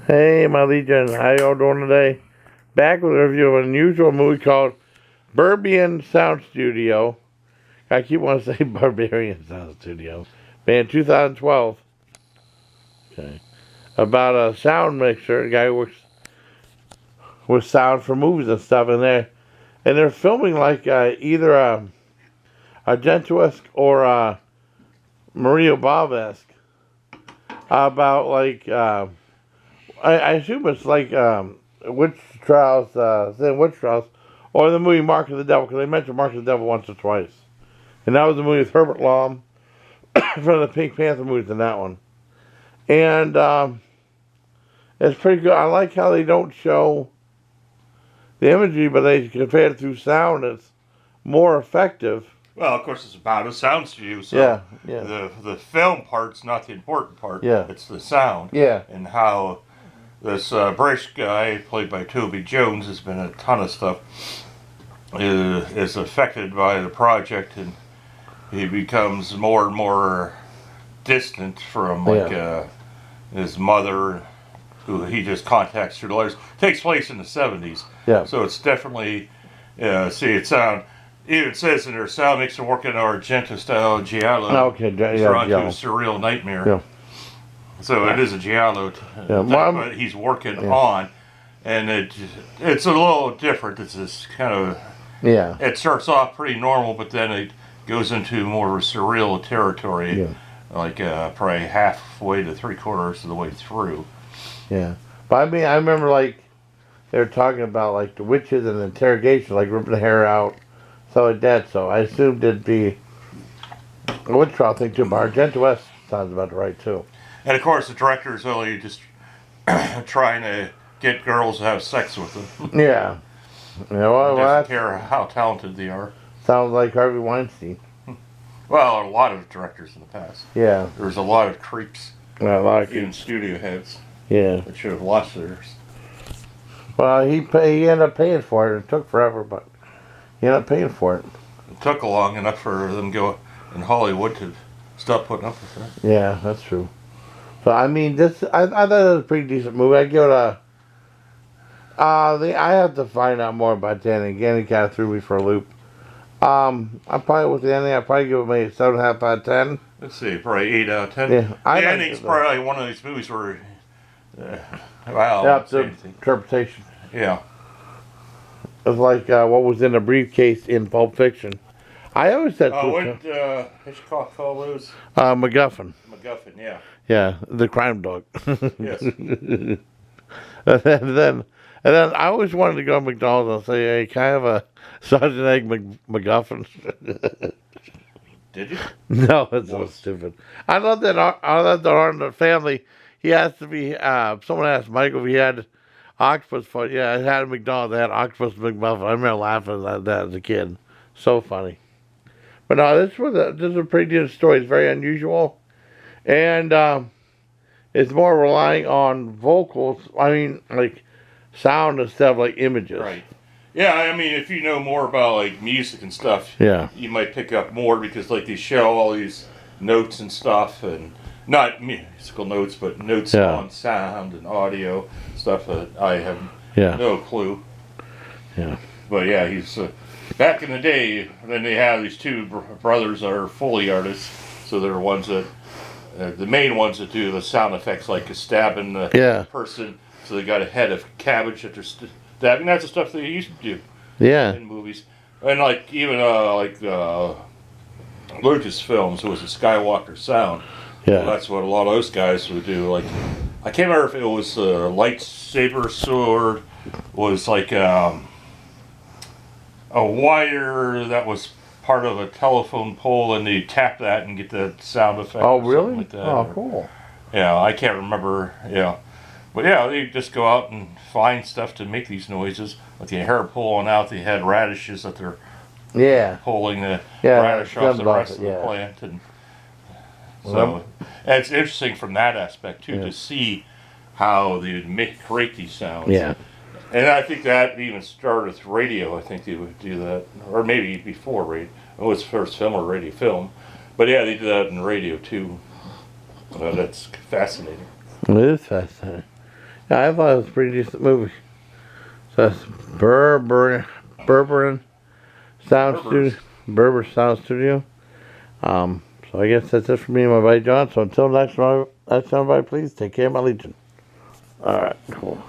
Hey, my legion, how y'all doing today? Back with a review of an unusual movie called Berberian Sound Studio. I keep wanting to say Berberian Sound Studio. Made in 2012. Okay. About a sound mixer, a guy who works with sound for movies and stuff in there. And they're filming like either a Argento-esque or a Mario Bava-esque. About like... I assume it's like Witch Trials, Witch Trials, or the movie Mark of the Devil, because they mentioned Mark of the Devil once or twice. And that was the movie with Herbert Lom, from the Pink Panther movies in that one. And it's pretty good. I like how they don't show the imagery, but they compare it through sound. It's more effective. Well, of course, it's about a sound studio, so the film part's not the important part. Yeah. It's the sound. Yeah. And how this British guy, played by Toby Jones, has been in a ton of stuff, is affected by the project, and he becomes more and more distant from his mother, who he just contacts through letters. Takes place in the 70s. Yeah. So it's definitely, it sound. It says in there, sound makes it work in Argento-style giallo. Okay, drawn to a surreal nightmare. Yeah. So it is a giallo that he's working on, and it's a little different. It's this kind of It starts off pretty normal, but then it goes into more surreal territory, like probably halfway to 3/4 of the way through. Yeah, but I mean, I remember like they were talking about like the witches and the interrogation, like ripping the hair out, stuff like that. So I assumed it'd be a witch trial thing too. But Argento-esque sounds about right too. And of course, the director is only just trying to get girls to have sex with them. Yeah. Well, doesn't care how talented they are. Sounds like Harvey Weinstein. Well, a lot of directors in the past. Yeah. There's a lot of creeps. Well, like even studio heads. Yeah. That should have lost theirs. Well, he ended up paying for it. It took forever, but he ended up paying for it. It took long enough for them to go in Hollywood to stop putting up with it. Yeah, that's true. So I mean, I thought it was a pretty decent movie. I give it a. I have to find out more about the ending. Again, it kind of threw me for a loop. I probably with the ending, I probably give it maybe 7.5 out of 10. Let's see, probably 8 out of 10. Yeah, the ending's probably one of these movies where, it's the interpretation. Yeah. It's like what was in a briefcase in Pulp Fiction. I always said. What Hitchcock call those? MacGuffin. MacGuffin, yeah. Yeah, the crime dog. Yes. and then I always wanted to go to McDonald's and say, "Hey, can I have a sausage and egg McGuffin?" Did you? No, it's so stupid. I love that on the family. He has to be. Someone asked Michael if he had octopus foot. Yeah, I had a McDonald's. They had octopus McMuffin. I remember laughing at that as a kid. So funny. But no, this is a pretty good story. It's very unusual. And it's more relying on vocals. I mean, like sound instead of like images. Right. Yeah, I mean, if you know more about like music and stuff, you might pick up more because like they show all these notes and stuff, and not musical notes, but notes on sound and audio stuff that I have no clue. Yeah. But yeah, he's back in the day. Then they have these two brothers that are Foley artists, so they're ones that. The main ones that do the sound effects, like a stabbing the person, so they got a head of cabbage that they're stabbing. That's the stuff they used to do in movies. And like even Lucas films was a Skywalker sound. Yeah. Well, that's what a lot of those guys would do. Like I can't remember if it was a lightsaber sword, was like a wire that was part of a telephone pole, and you tap that and get the sound effect. Oh, really? Like that. Oh, cool. Yeah, I can't remember. Yeah, but yeah, they just go out and find stuff to make these noises. Like the hair pulling out, they had radishes that they're pulling the radish off the rest of the plant, and so it's interesting from that aspect too to see how they would create these sounds. Yeah. And I think that even started with radio. I think they would do that, or maybe before radio. It was first film or radio film, but yeah, they did that in radio too. That's fascinating. It is fascinating. Yeah, I thought it was a pretty decent movie. So that's Berberian Sound Studio. Berber Sound Studio. So I guess that's it for me and my buddy John. So until next time, everybody, please take care of my Legion. Alright, cool.